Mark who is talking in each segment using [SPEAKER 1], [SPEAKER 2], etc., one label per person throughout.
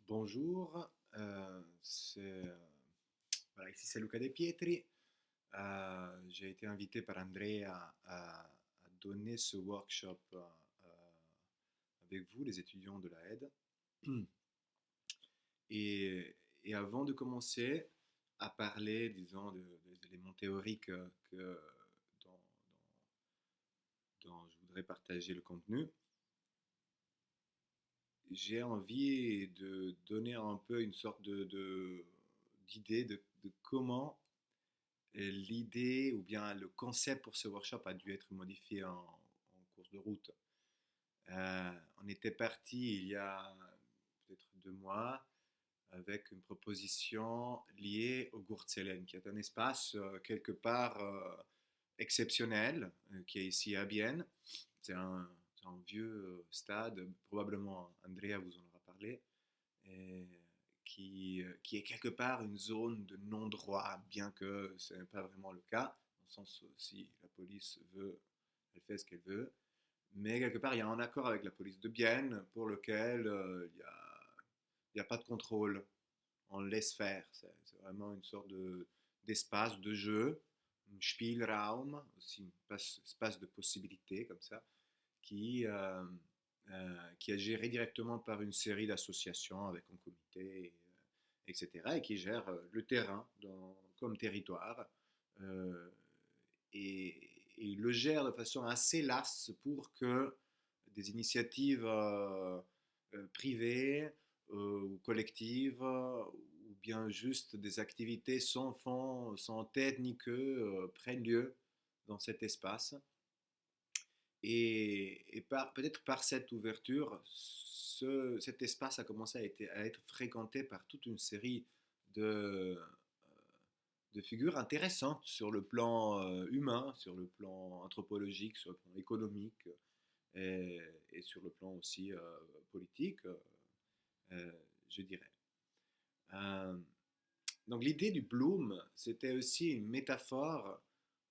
[SPEAKER 1] Bonjour, voilà, ici c'est Luca De Pietri. J'ai été invité par Andrea à donner ce workshop avec vous, les étudiants de la aide. Et avant de commencer à parler, disons, des éléments théoriques dont, dont je voudrais partager le contenu, j'ai envie de donner un peu une sorte d'idée de comment l'idée ou bien le concept pour ce workshop a dû être modifié en cours de route. On était parti il y a peut-être 2 mois avec une proposition liée au Gurtzelen, qui est un espace quelque part exceptionnel, qui est ici à Bienne. C'est un vieux stade, probablement Andrea vous en aura parlé, et qui est quelque part une zone de non-droit, bien que ce n'est pas vraiment le cas, dans le sens où si la police veut, elle fait ce qu'elle veut, mais quelque part il y a un accord avec la police de Bienne pour lequel il y a pas de contrôle, on laisse faire, c'est vraiment une sorte d'espace de jeu, un Spielraum, aussi un espace de possibilités comme ça, qui, euh, qui est géré directement par une série d'associations avec un comité, etc., et qui gère le terrain comme territoire. euh, et il le gère de façon assez lasse pour que des initiatives privées ou collectives ou bien juste des activités sans fond, sans tête ni queue prennent lieu dans cet espace. Et peut-être par cette ouverture, cet espace a commencé à être fréquenté par toute une série de figures intéressantes sur le plan humain, sur le plan anthropologique, sur le plan économique et sur le plan aussi politique, euh, je dirais. Euh, donc l'idée du Bloom, c'était aussi une métaphore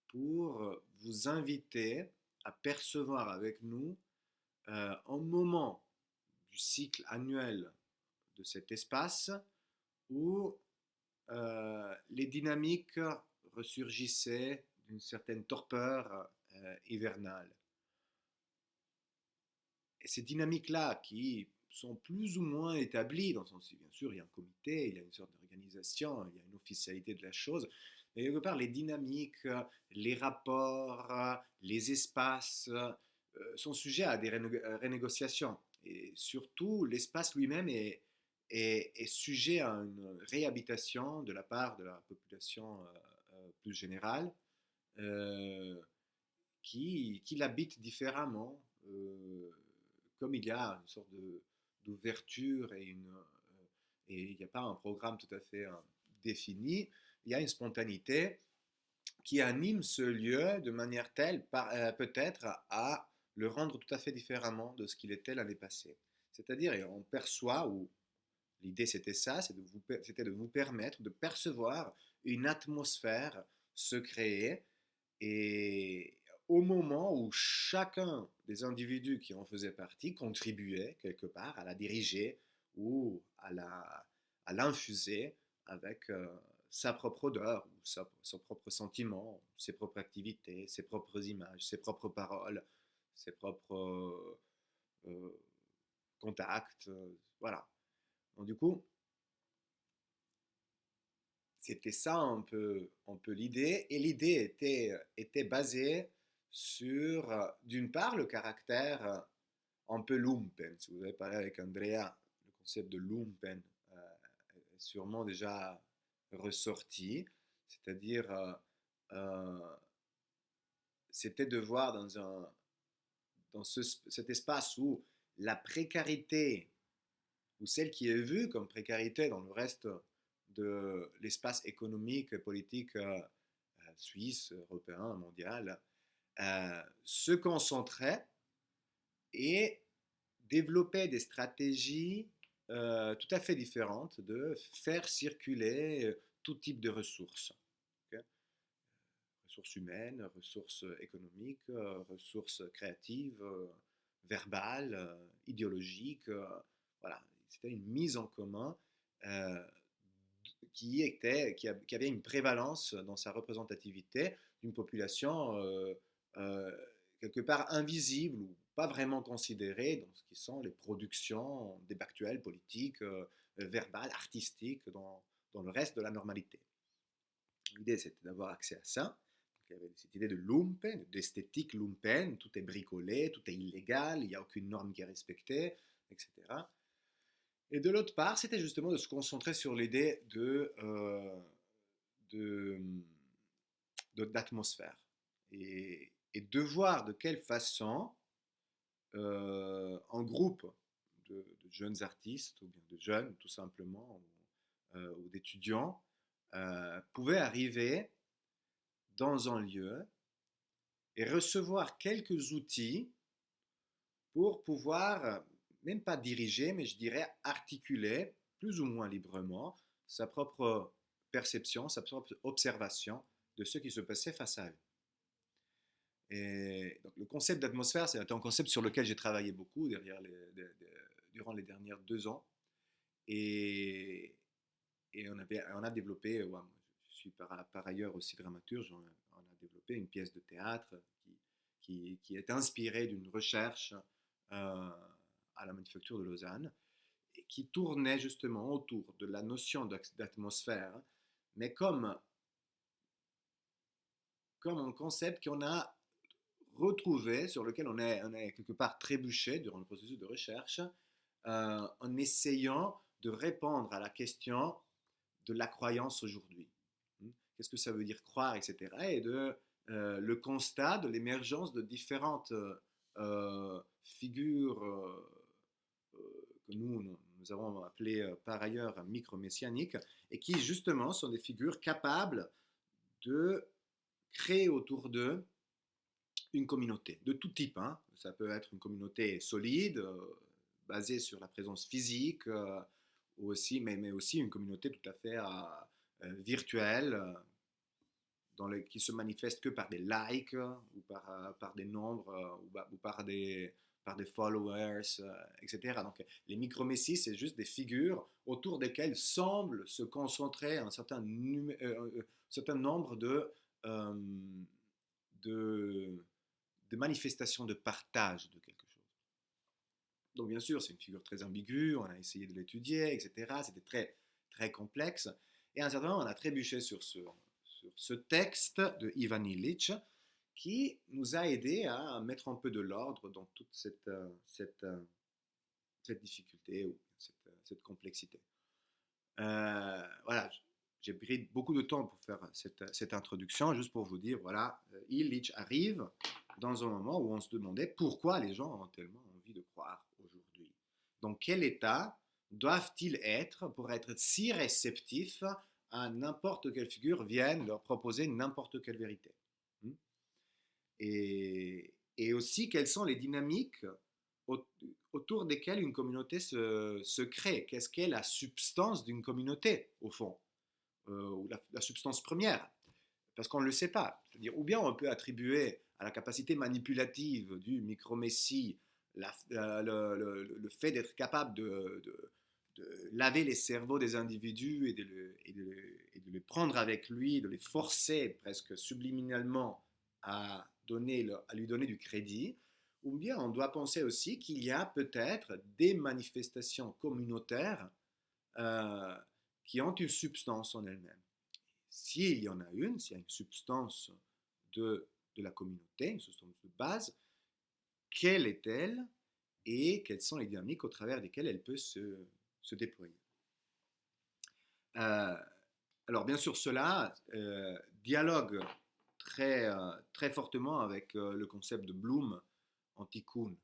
[SPEAKER 1] pour vous inviter à percevoir avec nous un moment du cycle annuel de cet espace où les dynamiques ressurgissaient d'une certaine torpeur hivernale. Et ces dynamiques-là, qui sont plus ou moins établies, dans le sens où bien sûr il y a un comité, il y a une sorte d'organisation, il y a une officialité de la chose, mais quelque part les dynamiques, les rapports, les espaces sont sujets à des renégociations. Et surtout, l'espace lui-même est sujet à une réhabitation de la part de la population plus générale, euh, qui l'habitent différemment, comme il y a une sorte d'ouverture et il n'y a pas un programme tout à fait défini, il y a une spontanéité qui anime ce lieu de manière telle, peut-être, à le rendre tout à fait différemment de ce qu'il était l'année passée. C'est-à-dire, on perçoit, ou l'idée c'était ça, c'était de vous permettre de percevoir une atmosphère se créer et au moment où chacun des individus qui en faisaient partie contribuait quelque part à la diriger ou à l'infuser avec sa propre odeur, ou son propre sentiment, ses propres activités, ses propres images, ses propres paroles, ses propres euh, contacts. Voilà. Donc, du coup, c'était ça un peu l'idée. Et l'idée était basée sur, d'une part, le caractère un peu lumpen. Si vous avez parlé avec Andrea, le concept de lumpen est sûrement déjà ressorti. C'est-à-dire, euh, c'était de voir dans cet espace où la précarité, ou celle qui est vue comme précarité dans le reste de l'espace économique et politique suisse, européen, mondial, se concentrait et développait des stratégies tout à fait différentes de faire circuler tout type de ressources. Okay, ressources humaines, ressources économiques, ressources créatives, verbales, idéologiques. voilà, c'était une mise en commun euh, qui avait une prévalence dans sa représentativité d'une population euh, quelque part invisible ou pas vraiment considérée dans ce qui sont les productions débactuelles, politiques, verbales, artistiques dans le reste de la normalité. L'idée, c'était d'avoir accès à ça. Donc, il y avait cette idée de lumpen, d'esthétique lumpen, tout est bricolé, tout est illégal, il n'y a aucune norme qui est respectée, etc. Et de l'autre part, c'était justement de se concentrer sur l'idée de, d'atmosphère et de voir de quelle façon un groupe de jeunes artistes ou bien de jeunes tout simplement ou d'étudiants pouvait arriver dans un lieu et recevoir quelques outils pour pouvoir, même pas diriger, mais je dirais articuler plus ou moins librement sa propre perception, sa propre observation de ce qui se passait face à eux. Et donc, le concept d'atmosphère, c'est un concept sur lequel j'ai travaillé beaucoup durant les dernières 2 ans. Et, et on a développé, ouais, je suis par ailleurs aussi dramaturge, on a développé une pièce de théâtre qui est inspirée d'une recherche euh, à la Manufacture de Lausanne et qui tournait justement autour de la notion d'atmosphère, mais comme un concept qu'on a retrouvé, sur lequel on est quelque part trébuché durant le processus de recherche, en essayant de répondre à la question de la croyance aujourd'hui. Qu'est-ce que ça veut dire croire, etc. Et le constat de l'émergence de différentes figures que nous avons appelées par ailleurs micro-messianiques, et qui justement sont des figures capables de créer autour d'eux une communauté de tout type. Hein. Ça peut être une communauté solide, basée sur la présence physique, ou aussi, mais aussi une communauté tout à fait virtuelle, qui se manifeste que par des likes ou par des nombres ou par des followers, etc. Donc les micro-messies, c'est juste des figures autour desquelles semble se concentrer un certain nombre euh, de, de manifestations de partage de quelque chose. Donc bien sûr, c'est une figure très ambiguë, on a essayé de l'étudier, etc. C'était très, très complexe. Et à un certain moment, on a trébuché sur ce texte de Ivan Illich qui nous a aidé à mettre un peu de l'ordre dans toute cette difficulté ou cette complexité. Voilà, j'ai pris beaucoup de temps pour faire cette introduction, juste pour vous dire, voilà, Illich arrive dans un moment où on se demandait pourquoi les gens ont tellement envie de croire aujourd'hui. Dans quel état doivent-ils être pour être si réceptifs à n'importe quelle figure vienne leur proposer n'importe quelle vérité. Et aussi, quelles sont les dynamiques autour desquelles une communauté se crée. Qu'est-ce qu'est la substance d'une communauté, au fond, ou la substance première, parce qu'on ne le sait pas. C'est-à-dire, ou bien on peut attribuer à la capacité manipulative du micro-messie le fait d'être capable de laver les cerveaux des individus et de les prendre avec lui, de les forcer presque subliminalement à lui donner du crédit, ou bien on doit penser aussi qu'il y a peut-être des manifestations communautaires euh, qui ont une substance en elles-mêmes. S'il y en a s'il y a une substance de la communauté, une substance de base, quelle est-elle et quelles sont les dynamiques au travers desquelles elle peut se déployer. Euh, alors bien sûr, cela dialogue très fortement avec le concept de Bloom en Tikkun,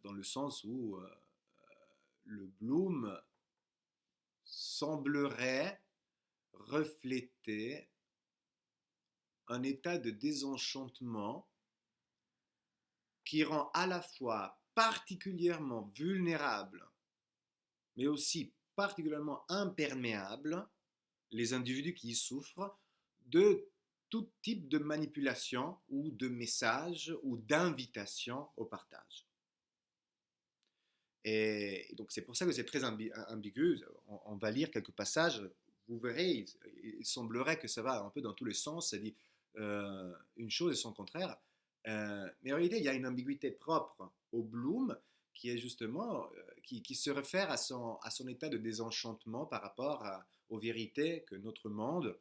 [SPEAKER 1] dans le sens où le Bloom semblerait refléter un état de désenchantement qui rend à la fois particulièrement vulnérable, mais aussi particulièrement imperméable les individus qui y souffrent de tout type de manipulation ou de message ou d'invitation au partage. Et donc c'est pour ça que c'est très ambigu. On va lire quelques passages, vous verrez, il semblerait que ça va un peu dans tous les sens, ça dit une chose et son contraire. Mais en réalité, il y a une ambiguïté propre au Bloom qui est justement, qui se réfère à son état de désenchantement par rapport aux vérités que notre monde,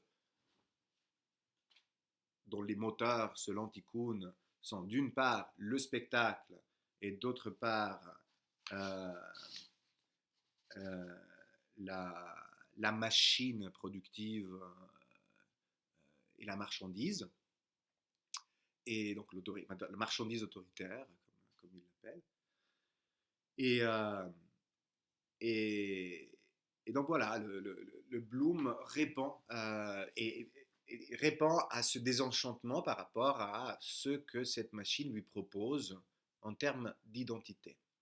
[SPEAKER 1] dont les moteurs, selon Tikkun, sont d'une part le spectacle et d'autre part euh, euh, la, la, machine productive et la marchandise, et donc la marchandise autoritaire, comme il l'appelle. Et, et, et, donc voilà, le Bloom répond, et répond à ce désenchantement par rapport à ce que cette machine lui propose en termes d'identité.